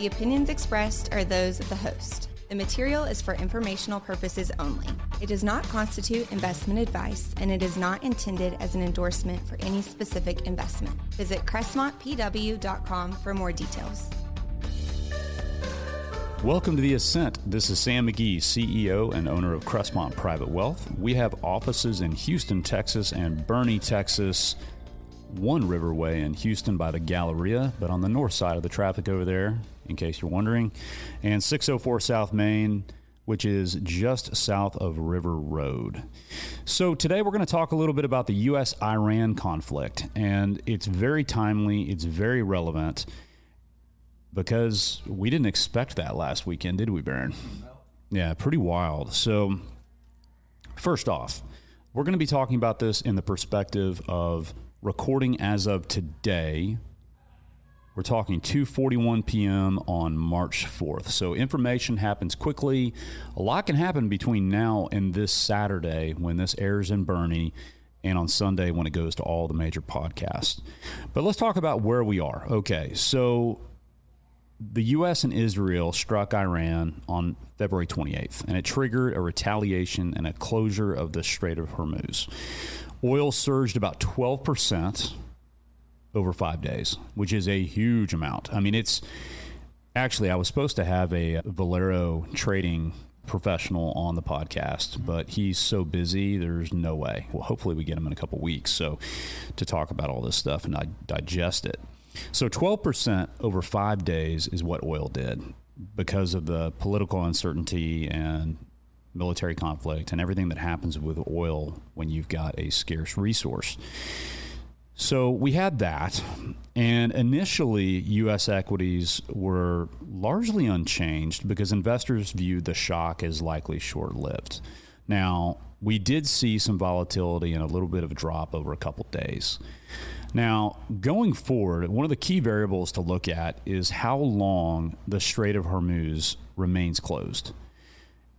The opinions expressed are those of the host. The material is for informational purposes only. It does not constitute investment advice, and it is not intended as an endorsement for any specific investment. Visit crestmontpw.com for more details. Welcome to the Ascent. This is Sam McGee, CEO and owner of Crestmont Private Wealth. We have offices in Houston, Texas and Boerne, Texas. One Riverway in Houston by the Galleria, but on the north side of the traffic over there, in case you're wondering, and 604 South Main, which is just south of River Road. So today we're going to talk a little bit about the U.S.-Iran conflict, and it's very timely, it's very relevant, because we didn't expect that last weekend, did we, Baron? No. Yeah, pretty wild. So first off, we're going to be talking about this in the perspective of recording as of today. We're talking 2:41 p.m. on March 4th. So information happens quickly. A lot can happen between now and this Saturday when this airs in Boerne, and on Sunday when it goes to all the major podcasts. But let's talk about where we are. Okay, so the U.S. and Israel struck Iran on February 28th, and it triggered a retaliation and a closure of the Strait of Hormuz. Oil surged about 12% over 5 days, which is a huge amount. I mean, it's actually, I was supposed to have a Valero trading professional on the podcast, but he's so busy, there's no way. Well, hopefully we get him in a couple weeks so to talk about all this stuff and digest it. So 12% over 5 days is what oil did because of the political uncertainty and military conflict and everything that happens with oil when you've got a scarce resource. So we had that, and initially U.S. equities were largely unchanged because investors viewed the shock as likely short-lived. Now, we did see some volatility and a little bit of a drop over a couple days. Now, going forward, one of the key variables to look at is how long the Strait of Hormuz remains closed.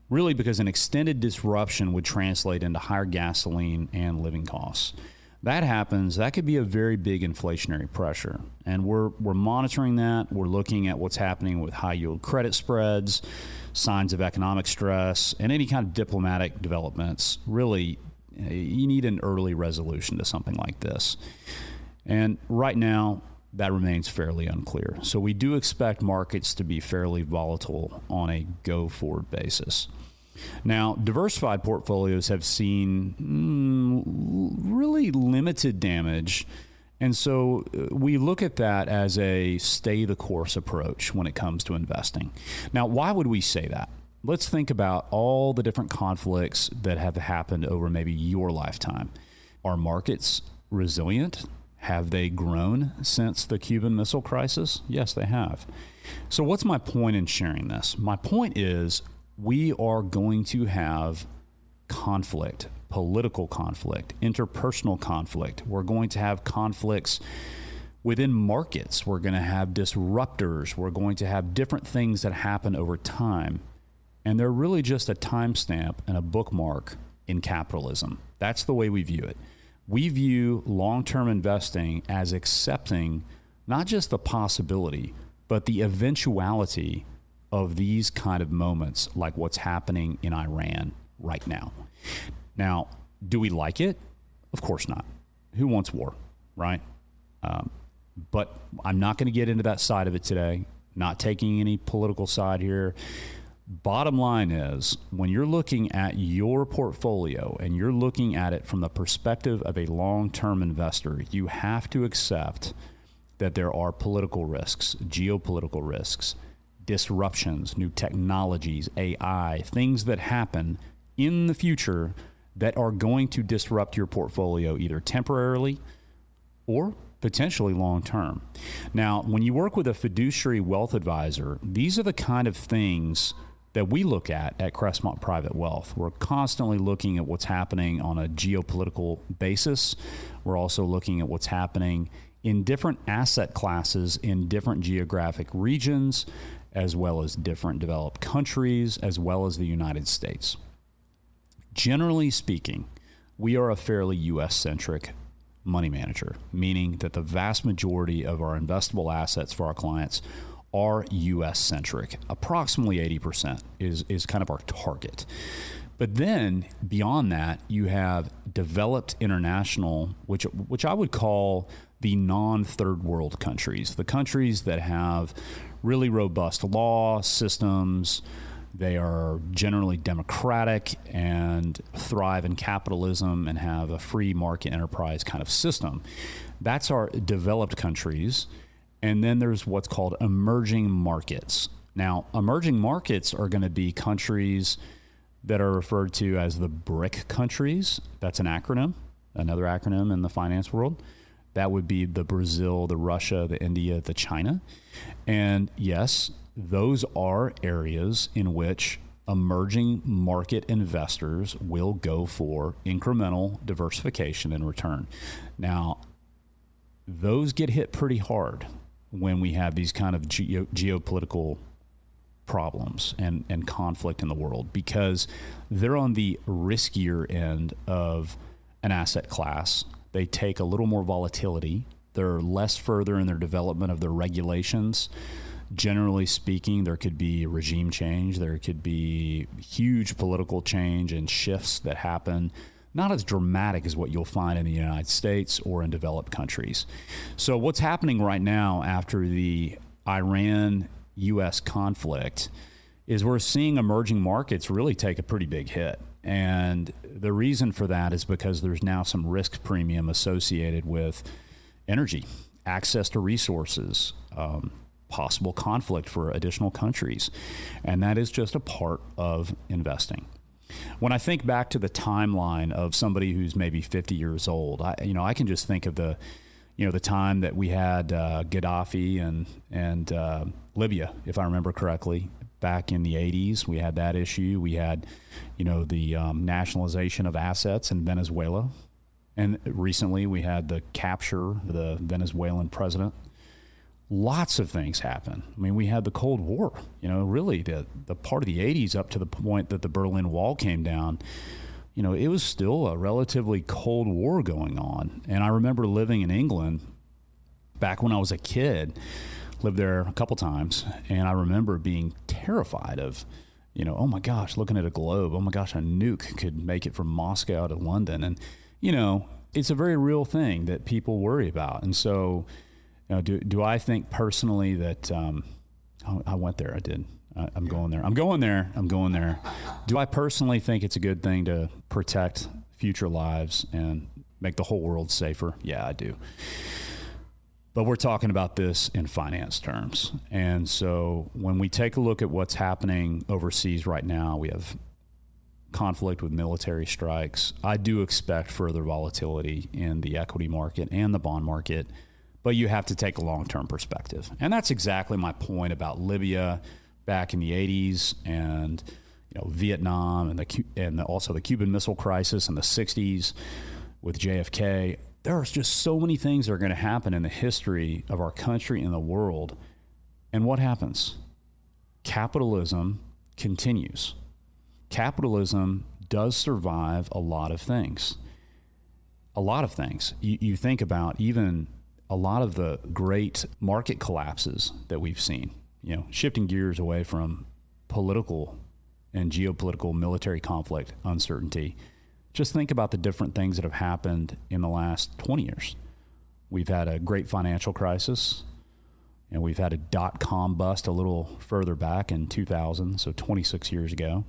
Really, because an extended disruption would translate into higher gasoline and living costs. That happens, that could be a very big inflationary pressure. And we're monitoring that. We're looking at what's happening with high yield credit spreads, signs of economic stress, and any kind of diplomatic developments. Really, you need an early resolution to something like this. And right now, that remains fairly unclear. So we do expect markets to be fairly volatile on a go-forward basis. Now, diversified portfolios have seen really limited damage. And so we look at that as a stay-the-course approach when it comes to investing. Now, why would we say that? Let's think about all the different conflicts that have happened over maybe your lifetime. Are markets resilient? Have they grown since the Cuban Missile Crisis? Yes, they have. So what's my point in sharing this? My point is we are going to have conflict, political conflict, interpersonal conflict. We're going to have conflicts within markets. We're going to have disruptors. We're going to have different things that happen over time. And they're really just a timestamp and a bookmark in capitalism. That's the way we view it. We view long-term investing as accepting not just the possibility, but the eventuality of these kind of moments like what's happening in Iran right now. Now, do we like it? Of course not. Who wants war, right? But I'm not going to get into that side of it today. Not taking any political side here. Bottom line is, when you're looking at your portfolio and you're looking at it from the perspective of a long-term investor, you have to accept that there are political risks, geopolitical risks, disruptions, new technologies, AI, things that happen in the future that are going to disrupt your portfolio either temporarily or potentially long-term. Now, when you work with a fiduciary wealth advisor, these are the kind of things that we look at Crestmont Private Wealth. We're constantly looking at what's happening on a geopolitical basis. We're also looking at what's happening in different asset classes in different geographic regions, as well as different developed countries, as well as the United States. Generally speaking, we are a fairly U.S.-centric money manager, meaning that the vast majority of our investable assets for our clients are U.S. centric. Approximately 80% is kind of our target. But then beyond that, you have developed international, which I would call the non-third world countries, the countries that have really robust law systems. They are generally democratic and thrive in capitalism and have a free market enterprise kind of system. That's our developed countries. And then there's what's called emerging markets. Now, emerging markets are going to be countries that are referred to as the BRIC countries. That's an acronym, another acronym in the finance world. That would be the Brazil, the Russia, the India, the China. And yes, those are areas in which emerging market investors will go for incremental diversification in return. Now, those get hit pretty hard when we have these kind of geopolitical problems and conflict in the world, because they're on the riskier end of an asset class. They take a little more volatility. They're less further in their development of their regulations. Generally speaking, there could be regime change. There could be huge political change and shifts that happen, not as dramatic as what you'll find in the United States or in developed countries. So what's happening right now after the Iran-U.S. conflict is we're seeing emerging markets really take a pretty big hit. And the reason for that is because there's now some risk premium associated with energy, access to resources, possible conflict for additional countries. And that is just a part of investing. When I think back to the timeline of somebody who's maybe 50 years old, I can just think of the time that we had Gaddafi and Libya, if I remember correctly, back in the 80s. We had that issue. We had, the nationalization of assets in Venezuela. And recently we had the capture of the Venezuelan president. Lots of things happen. I mean, we had the Cold War, really the part of the 80s up to the point that the Berlin Wall came down. It was still a relatively Cold War going on. And I remember living in England back when I was a kid, lived there a couple times. And I remember being terrified of, oh my gosh, looking at a globe. Oh my gosh, a nuke could make it from Moscow to London. And, it's a very real thing that people worry about. And so, do I think personally that I went there? I did. I'm going there. Do I personally think it's a good thing to protect future lives and make the whole world safer? Yeah, I do. But we're talking about this in finance terms. And so when we take a look at what's happening overseas right now, we have conflict with military strikes. I do expect further volatility in the equity market and the bond market. But you have to take a long-term perspective. And that's exactly my point about Libya back in the 80s and Vietnam and also the Cuban Missile Crisis in the 60s with JFK. There are just so many things that are going to happen in the history of our country and the world. And what happens? Capitalism continues. Capitalism does survive a lot of things. A lot of things. You think about even a lot of the great market collapses that we've seen, shifting gears away from political and geopolitical military conflict uncertainty. Just think about the different things that have happened in the last 20 years. We've had a great financial crisis, and we've had a dot-com bust a little further back in 2000, so 26 years ago.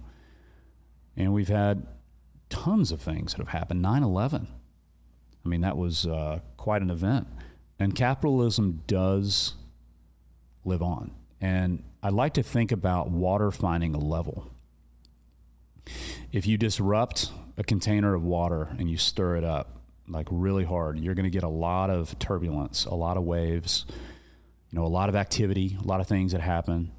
And we've had tons of things that have happened. 9/11. I mean, that was quite an event. And capitalism does live on. And I like to think about water finding a level. If you disrupt a container of water and you stir it up like really hard, you're going to get a lot of turbulence, a lot of waves, a lot of activity, a lot of things that happen.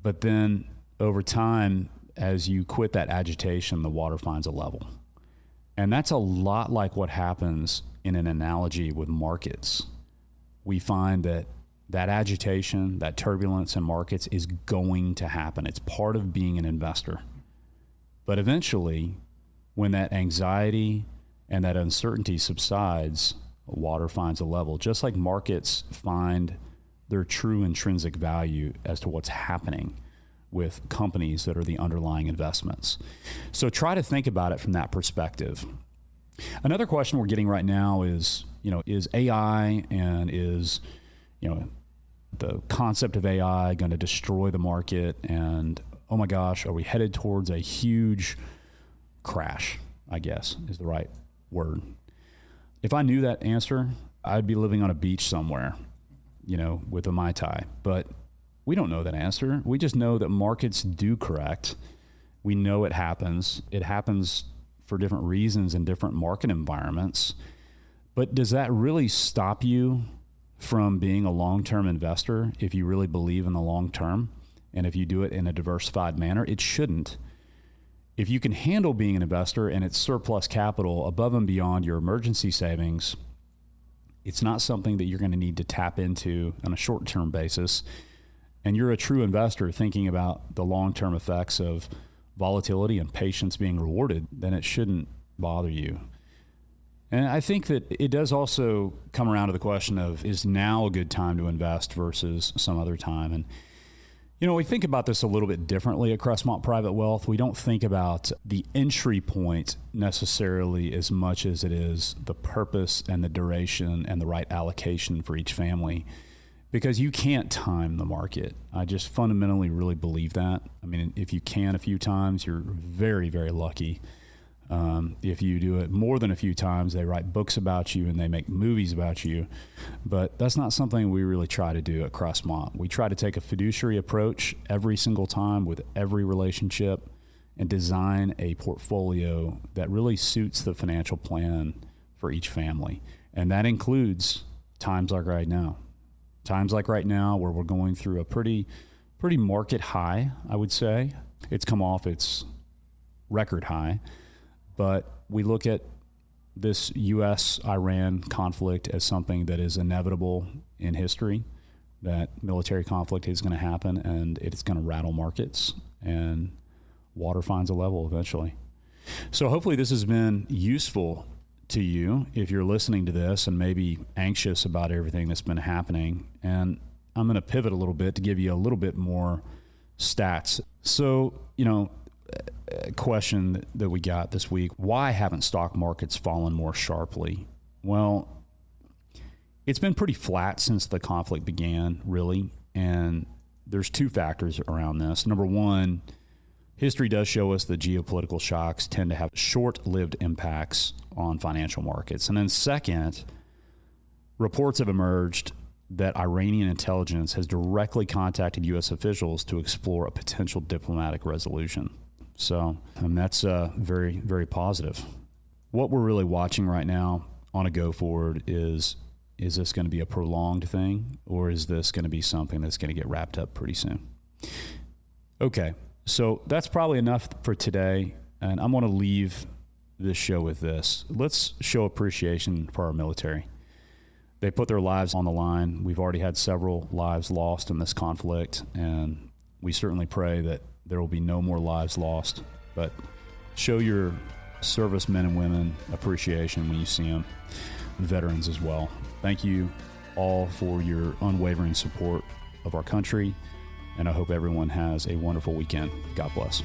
But then over time, as you quit that agitation, the water finds a level. And that's a lot like what happens in an analogy with markets. We find that agitation, that turbulence in markets is going to happen. It's part of being an investor. But eventually, when that anxiety and that uncertainty subsides, water finds a level. Just like markets find their true intrinsic value as to what's happening with companies that are the underlying investments. So try to think about it from that perspective. Another question we're getting right now is AI and is the concept of AI going to destroy the market? And oh my gosh, are we headed towards a huge crash, I guess is the right word. If I knew that answer, I'd be living on a beach somewhere, with a Mai Tai. But we don't know that answer. We just know that markets do correct. We know it happens. It happens for different reasons in different market environments. But does that really stop you from being a long-term investor if you really believe in the long term? And if you do it in a diversified manner? It shouldn't. If you can handle being an investor and it's surplus capital above and beyond your emergency savings, it's not something that you're going to need to tap into on a short-term basis. And you're a true investor thinking about the long-term effects of volatility and patience being rewarded, then it shouldn't bother you. And I think that it does also come around to the question of, is now a good time to invest versus some other time? And we think about this a little bit differently at Crestmont Private Wealth. We don't think about the entry point necessarily as much as it is the purpose and the duration and the right allocation for each family, because you can't time the market. I just fundamentally really believe that. I mean, if you can a few times, you're very, very lucky. If you do it more than a few times, they write books about you and they make movies about you. But that's not something we really try to do at Crestmont. We try to take a fiduciary approach every single time with every relationship and design a portfolio that really suits the financial plan for each family. And that includes times like right now. Times like right now where we're going through a pretty market high, I would say. It's come off its record high. But we look at this U.S.-Iran conflict as something that is inevitable in history, that military conflict is going to happen and it's going to rattle markets and water finds a level eventually. So hopefully this has been useful to you if you're listening to this and maybe anxious about everything that's been happening. And I'm going to pivot a little bit to give you a little bit more stats. So, a question that we got this week: why haven't stock markets fallen more sharply? Well, it's been pretty flat since the conflict began, really. And there's two factors around this. Number one, history does show us that geopolitical shocks tend to have short-lived impacts on financial markets. And then second, reports have emerged that Iranian intelligence has directly contacted U.S. officials to explore a potential diplomatic resolution. So that's very, very positive. What we're really watching right now on a go forward is this going to be a prolonged thing, or is this going to be something that's going to get wrapped up pretty soon? Okay, so that's probably enough for today, and I'm going to leave this show with this. Let's show appreciation for our military. They put their lives on the line. We've already had several lives lost in this conflict, and we certainly pray that there will be no more lives lost. But show your servicemen and women appreciation when you see them, veterans as well. Thank you all for your unwavering support of our country, and I hope everyone has a wonderful weekend. God bless.